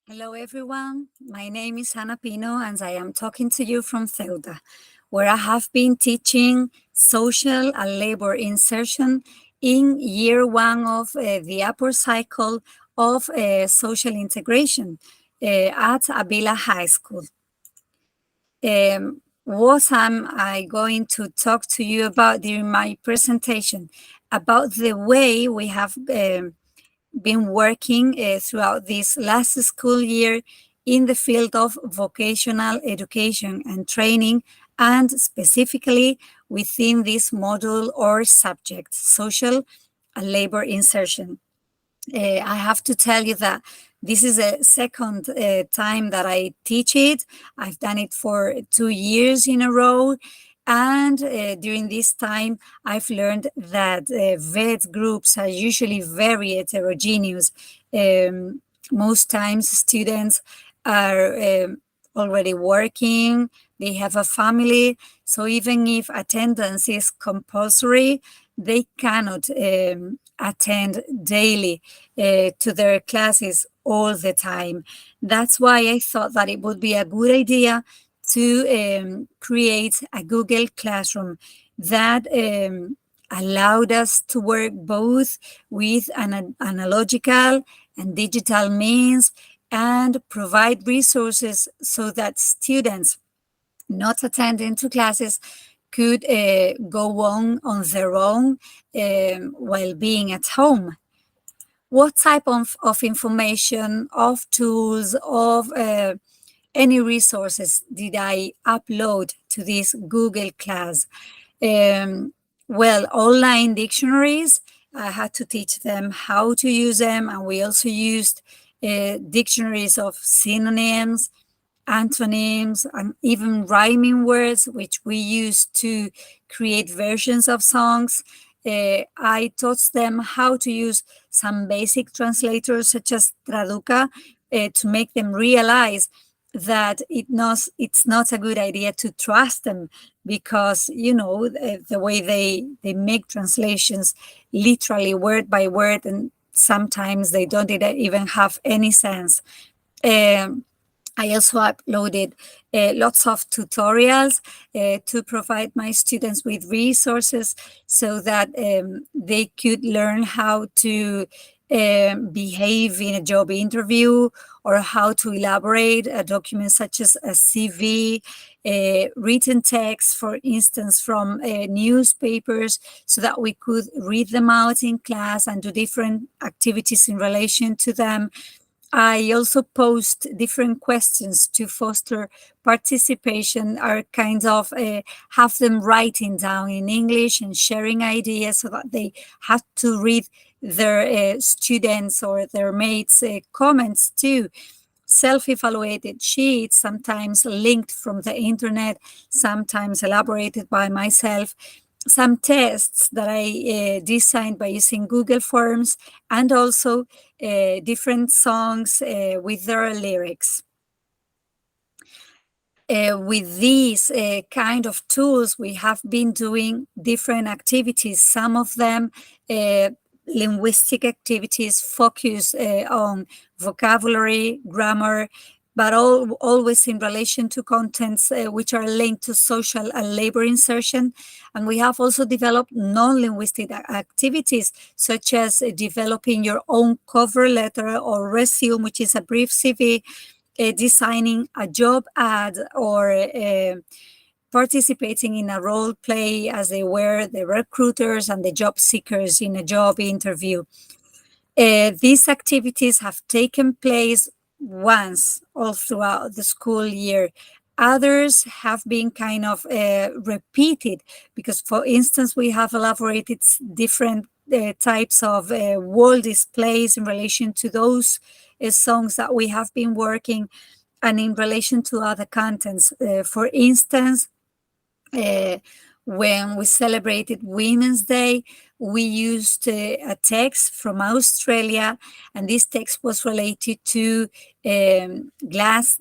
Hello, everyone. My name is Hannah Pino, and I am talking to you from Ceuta, where I have been teaching social and labor insertion in year one of the upper cycle of social integration at Avila High School. What am I going to talk to you about during my presentation? About the way we have been working throughout this last school year in the field of vocational education and training, and specifically within this module or subject, social and labor insertion. I have to tell you that this is a second time that I teach it. I've done it for 2 years in a row. And during this time, I've learned that VET groups are usually very heterogeneous. Most times, students are already working, they have a family. So even if attendance is compulsory, they cannot attend daily to their classes all the time. That's why I thought that it would be a good idea to create a Google Classroom that allowed us to work both with an analogical and digital means and provide resources so that students not attending to classes could go on their own while being at home. What type of information, of tools, of any resources did I upload to this Google class? Well, online dictionaries, I had to teach them how to use them, and we also used dictionaries of synonyms, antonyms, and even rhyming words, which we use to create versions of songs. I taught them how to use some basic translators such as Traduca to make them realize that it's not a good idea to trust them, because the way they make translations literally word by word, and sometimes they don't even have any sense. I also uploaded lots of tutorials to provide my students with resources so that they could learn how to behave in a job interview, or how to elaborate a document such as a CV, written text, for instance, from newspapers, so that we could read them out in class and do different activities in relation to them. I also post different questions to foster participation, or kind of have them writing down in English and sharing ideas, so that they have to read their students or their mates' comments too. Self-evaluated sheets, sometimes linked from the internet, sometimes elaborated by myself. Some tests that I designed by using Google Forms, and also different songs with their lyrics. With these kind of tools, we have been doing different activities, some of them linguistic activities focused on vocabulary, grammar, but always in relation to contents which are linked to social and labor insertion. And we have also developed non-linguistic activities, such as developing your own cover letter or resume, which is a brief CV, designing a job ad, or participating in a role play as they were the recruiters and the job seekers in a job interview. These activities have taken place once all throughout the school year. Others have been kind of repeated, because, for instance, we have elaborated different types of wall displays in relation to those songs that we have been working, and in relation to other contents. For instance, when we celebrated Women's Day, we used a text from Australia, and this text was related to the glass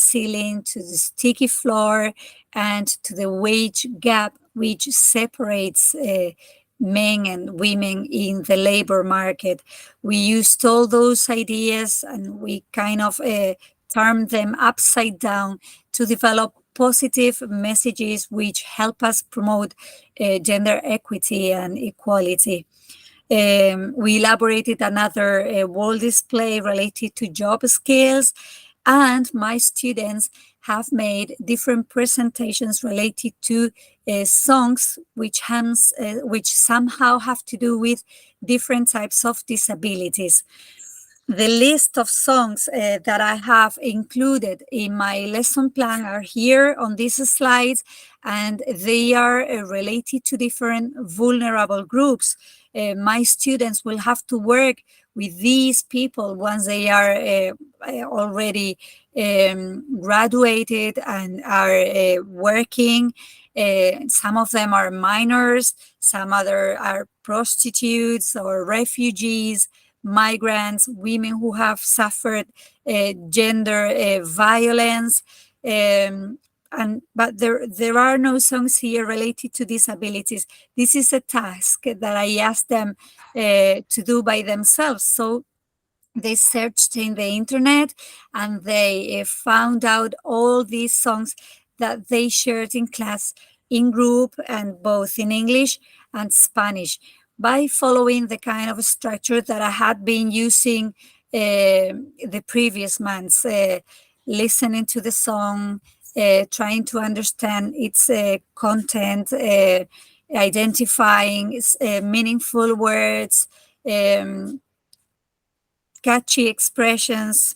ceiling, to the sticky floor, and to the wage gap, which separates men and women in the labor market. We used all those ideas and we kind of turned them upside down to develop positive messages which help us promote gender equity and equality. We elaborated another wall display related to job skills, and my students have made different presentations related to songs which somehow have to do with different types of disabilities. The list of songs that I have included in my lesson plan are here on these slides, and they are related to different vulnerable groups. My students will have to work with these people once they are already graduated and are working. Some of them are minors, some other are prostitutes or refugees, migrants, women who have suffered gender violence. But there are no songs here related to disabilities. This is a task that I asked them to do by themselves. So they searched in the internet and they found out all these songs that they shared in class, in group, and both in English and Spanish, by following the kind of structure that I had been using the previous months, listening to the song, trying to understand its content, identifying meaningful words, catchy expressions,